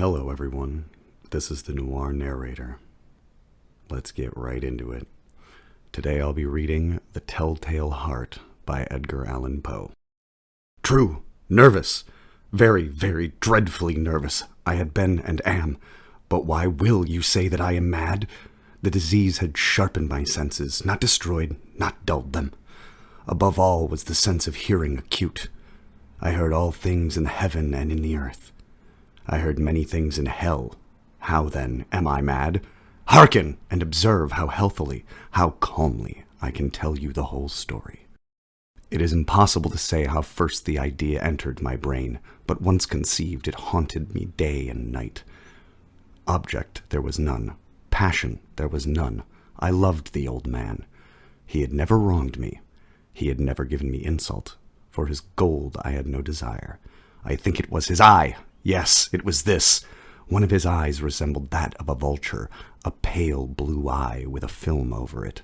Hello, everyone. This is the Noir Narrator. Let's get right into it. Today I'll be reading The Telltale Heart by Edgar Allan Poe. True, nervous. Very, very dreadfully nervous. I had been and am. But why will you say that I am mad? The disease had sharpened my senses, not destroyed, not dulled them. Above all was the sense of hearing acute. I heard all things in heaven and in the earth. I heard many things in hell. How, then, am I mad? Hearken, and observe how healthily, how calmly I can tell you the whole story. It is impossible to say how first the idea entered my brain, but once conceived it haunted me day and night. Object there was none. Passion there was none. I loved the old man. He had never wronged me. He had never given me insult. For his gold I had no desire. I think it was his eye. Yes, it was this. One of his eyes resembled that of a vulture, a pale blue eye with a film over it.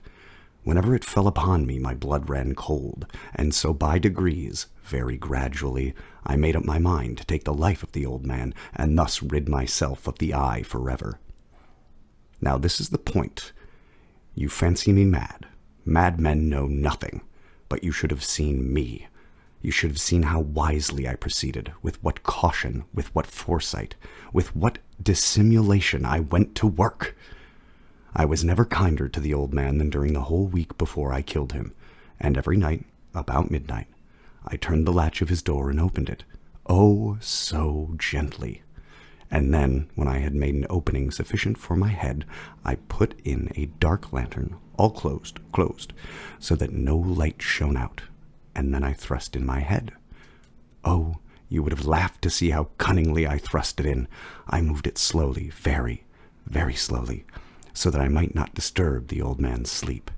Whenever it fell upon me, my blood ran cold, and so by degrees, very gradually, I made up my mind to take the life of the old man, and thus rid myself of the eye forever. Now this is the point. You fancy me mad. Madmen know nothing, but you should have seen me. You should have seen how wisely I proceeded, with what caution, with what foresight, with what dissimulation I went to work. I was never kinder to the old man than during the whole week before I killed him, and every night, about midnight, I turned the latch of his door and opened it, oh, so gently. And then, when I had made an opening sufficient for my head, I put in a dark lantern, all closed, so that no light shone out. And then I thrust in my head. Oh, you would have laughed to see how cunningly I thrust it in. I moved it slowly, very, very slowly, so that I might not disturb the old man's sleep.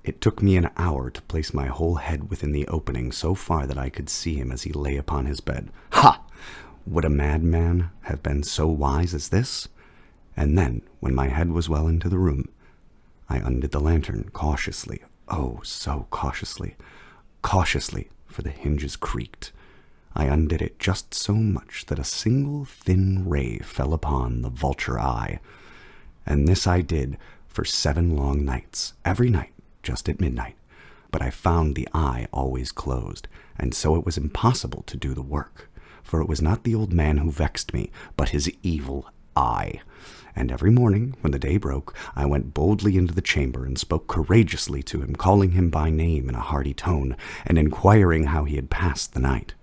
It took me an hour to place my whole head within the opening so far that I could see him as he lay upon his bed. Ha! Would a madman have been so wise as this? And then, when my head was well into the room, I undid the lantern cautiously, oh, so cautiously, for the hinges creaked. I undid it just so much that a single thin ray fell upon the vulture eye. And this I did for 7 long nights, every night, just at midnight. But I found the eye always closed, and so it was impossible to do the work. For it was not the old man who vexed me, but his evil eye. And every morning, when the day broke, I went boldly into the chamber and spoke courageously to him, calling him by name in a hearty tone, and inquiring how he had passed the night.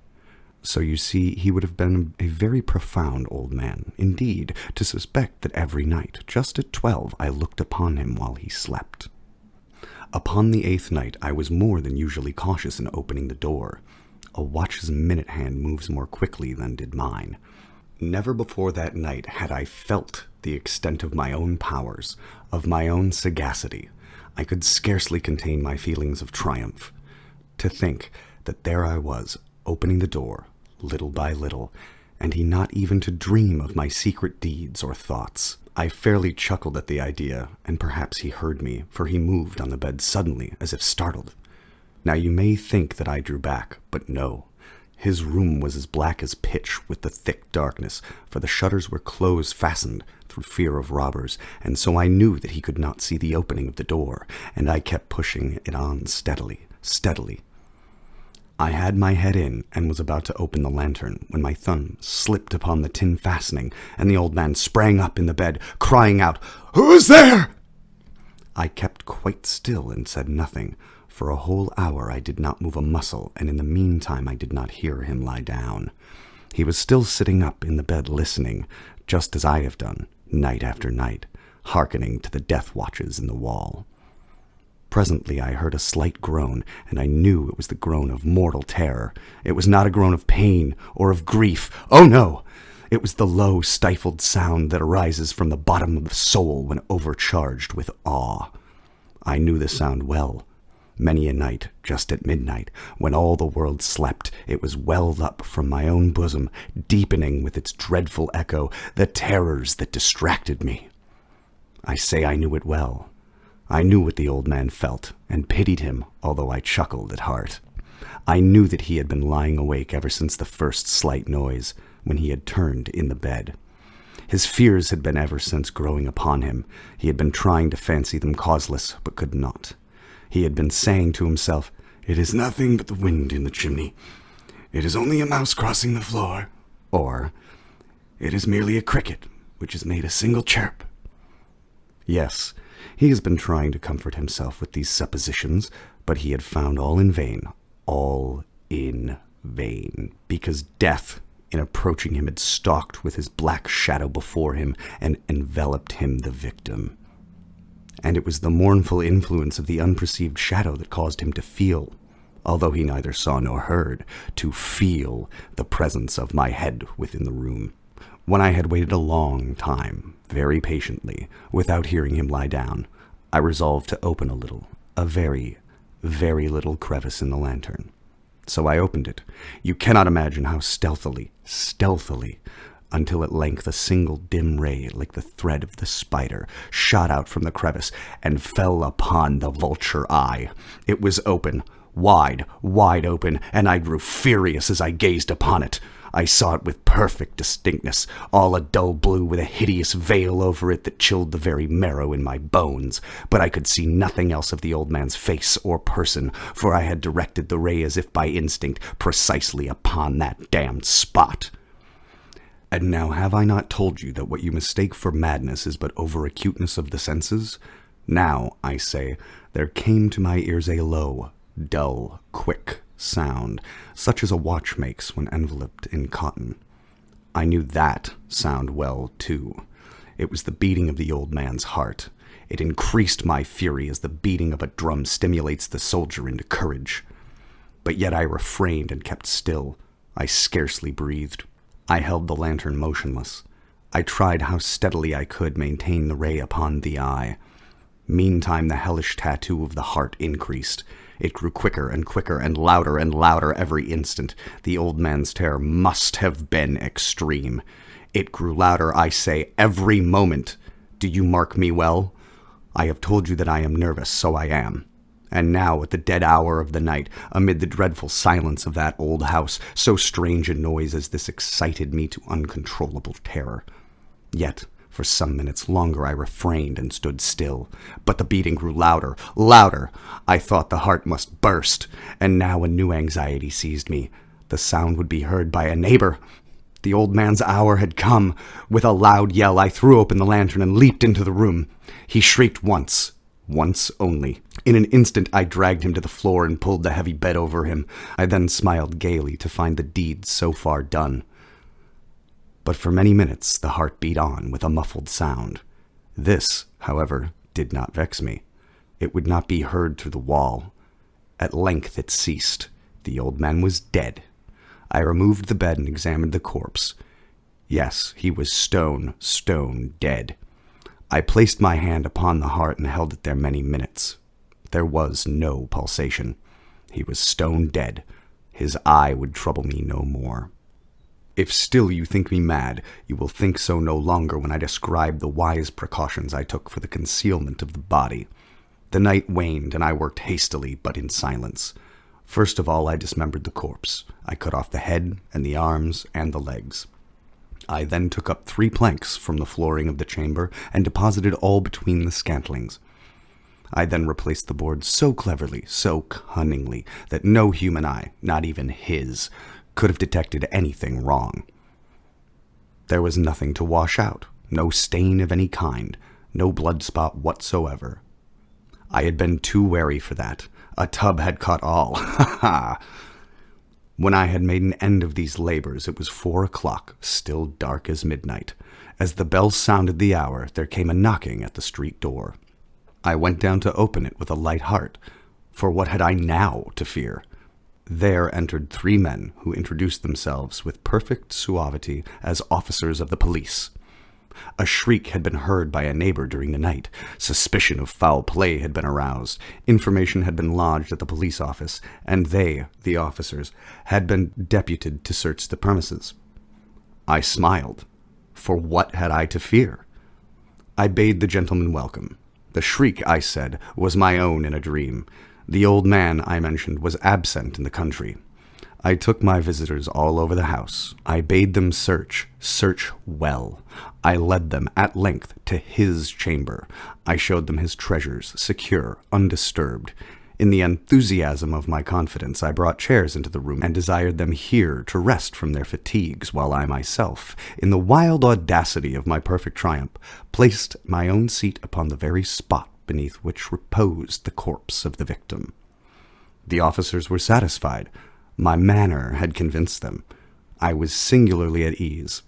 So you see, he would have been a very profound old man, indeed, to suspect that every night, just at 12, I looked upon him while he slept. Upon the 8th night, I was more than usually cautious in opening the door. A watch's minute hand moves more quickly than did mine. Never before that night had I felt the extent of my own powers, of my own sagacity. I could scarcely contain my feelings of triumph. To think that there I was, opening the door, little by little, and he not even to dream of my secret deeds or thoughts. I fairly chuckled at the idea, and perhaps he heard me, for he moved on the bed suddenly, as if startled. Now you may think that I drew back, but no. His room was as black as pitch with the thick darkness, for the shutters were close-fastened through fear of robbers, and so I knew that he could not see the opening of the door, and I kept pushing it on steadily. I had my head in and was about to open the lantern when my thumb slipped upon the tin fastening, and the old man sprang up in the bed, crying out, "Who is there?" I kept quite still and said nothing. For a whole hour I did not move a muscle, and in the meantime I did not hear him lie down. He was still sitting up in the bed listening, just as I have done, night after night, hearkening to the death watches in the wall. Presently I heard a slight groan, and I knew it was the groan of mortal terror. It was not a groan of pain or of grief. Oh no! It was the low, stifled sound that arises from the bottom of the soul when overcharged with awe. I knew the sound well. Many a night, just at midnight, when all the world slept, it was welled up from my own bosom, deepening with its dreadful echo the terrors that distracted me. I say I knew it well. I knew what the old man felt, and pitied him, although I chuckled at heart. I knew that he had been lying awake ever since the first slight noise, when he had turned in the bed. His fears had been ever since growing upon him. He had been trying to fancy them causeless, but could not. He had been saying to himself, "It is nothing but the wind in the chimney. It is only a mouse crossing the floor." Or, "It is merely a cricket which has made a single chirp." Yes, he has been trying to comfort himself with these suppositions, but he had found all in vain. All in vain, because death, in approaching him, had stalked with his black shadow before him and enveloped him the victim. And it was the mournful influence of the unperceived shadow that caused him to feel, although he neither saw nor heard, to feel the presence of my head within the room. When I had waited a long time, very patiently, without hearing him lie down, I resolved to open a very, very little crevice in the lantern. So I opened it. You cannot imagine how stealthily, until at length a single dim ray, like the thread of the spider, shot out from the crevice and fell upon the vulture eye. It was open, wide open, and I grew furious as I gazed upon it. I saw it with perfect distinctness, all a dull blue with a hideous veil over it that chilled the very marrow in my bones, but I could see nothing else of the old man's face or person, for I had directed the ray as if by instinct precisely upon that damned spot. And now have I not told you that what you mistake for madness is but over-acuteness of the senses? Now, I say, there came to my ears a low, dull, quick sound, such as a watch makes when enveloped in cotton. I knew that sound well, too. It was the beating of the old man's heart. It increased my fury as the beating of a drum stimulates the soldier into courage. But yet I refrained and kept still. I scarcely breathed. I held the lantern motionless. I tried how steadily I could maintain the ray upon the eye. Meantime the hellish tattoo of the heart increased. It grew quicker and louder every instant. The old man's terror must have been extreme. It grew louder, I say, every moment. Do you mark me well? I have told you that I am nervous, so I am. And now, at the dead hour of the night, amid the dreadful silence of that old house, so strange a noise as this excited me to uncontrollable terror. Yet, for some minutes longer I refrained and stood still, but the beating grew louder. I thought the heart must burst, and now a new anxiety seized me. The sound would be heard by a neighbor. The old man's hour had come. With a loud yell I threw open the lantern and leaped into the room. He shrieked once only. In an instant I dragged him to the floor and pulled the heavy bed over him. I then smiled gaily to find the deed so far done. But for many minutes the heart beat on with a muffled sound. This, however, did not vex me. It would not be heard through the wall. At length it ceased. The old man was dead. I removed the bed and examined the corpse. Yes, he was stone dead. I placed my hand upon the heart and held it there many minutes. There was no pulsation. He was stone dead. His eye would trouble me no more. If still you think me mad, you will think so no longer when I describe the wise precautions I took for the concealment of the body. The night waned, and I worked hastily, but in silence. First of all, I dismembered the corpse. I cut off the head, and the arms, and the legs. I then took up 3 planks from the flooring of the chamber, and deposited all between the scantlings. I then replaced the boards so cleverly, so cunningly, that no human eye, not even his, could have detected anything wrong. There was nothing to wash out, no stain of any kind, no blood spot whatsoever. I had been too wary for that. A tub had caught all. Ha ha! When I had made an end of these labors, it was 4 o'clock, still dark as midnight. As the bell sounded the hour, there came a knocking at the street door. I went down to open it with a light heart, for what had I now to fear? There entered 3 men who introduced themselves with perfect suavity as officers of the police. A shriek had been heard by a neighbor during the night. Suspicion of foul play had been aroused. Information had been lodged at the police office, and they, the officers, had been deputed to search the premises. I smiled. For what had I to fear? I bade the gentleman welcome. The shriek, I said, was my own in a dream. The old man, I mentioned, was absent in the country. I took my visitors all over the house. I bade them search well. I led them at length to his chamber. I showed them his treasures, secure, undisturbed. In the enthusiasm of my confidence, I brought chairs into the room and desired them here to rest from their fatigues, while I myself, in the wild audacity of my perfect triumph, placed my own seat upon the very spot beneath which reposed the corpse of the victim. The officers were satisfied. My manner had convinced them. I was singularly at ease.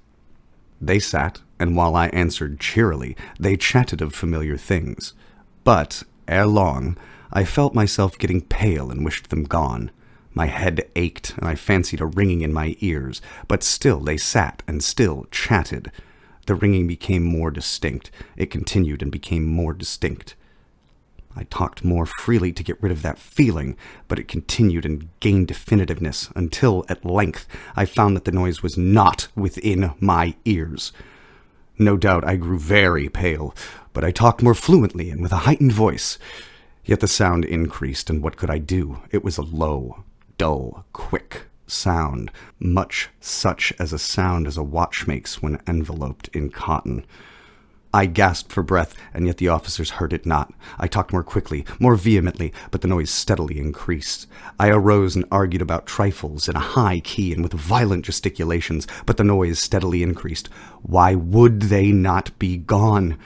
They sat, and while I answered cheerily, they chatted of familiar things. But, ere long, I felt myself getting pale and wished them gone. My head ached, and I fancied a ringing in my ears, but still they sat and still chatted. The ringing became more distinct. It continued and became more distinct. I talked more freely to get rid of that feeling, but it continued and gained definitiveness until, at length, I found that the noise was not within my ears. No doubt I grew very pale, but I talked more fluently and with a heightened voice. Yet the sound increased, and what could I do? It was a low, dull, quick sound, much such as a sound as a watch makes when enveloped in cotton. I gasped for breath, and yet the officers heard it not. I talked more quickly, more vehemently, but the noise steadily increased. I arose and argued about trifles in a high key and with violent gesticulations, but the noise steadily increased. Why would they not be gone?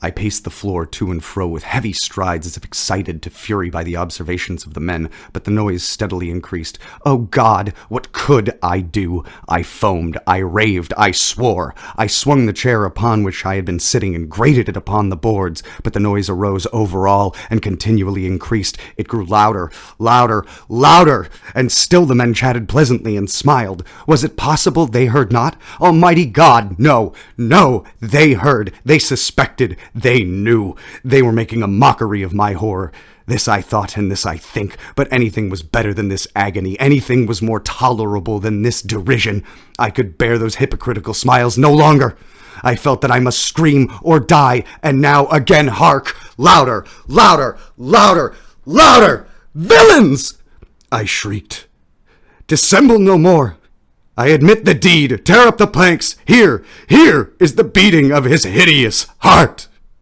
I paced the floor to and fro with heavy strides as if excited to fury by the observations of the men, but the noise steadily increased. Oh God, what could I do? I foamed, I raved, I swore. I swung the chair upon which I had been sitting and grated it upon the boards, but the noise arose over all and continually increased. It grew louder, louder, louder, and still the men chatted pleasantly and smiled. Was it possible they heard not? Almighty God, no, no, they heard, they suspected, they knew. They were making a mockery of my horror. This I thought, and this I think, but anything was better than this agony. Anything was more tolerable than this derision. I could bear those hypocritical smiles no longer. I felt that I must scream or die, and now again hark! Louder, louder, louder, louder! Villains! I shrieked. Dissemble no more. I admit the deed. Tear up the planks. Here is the beating of his hideous heart.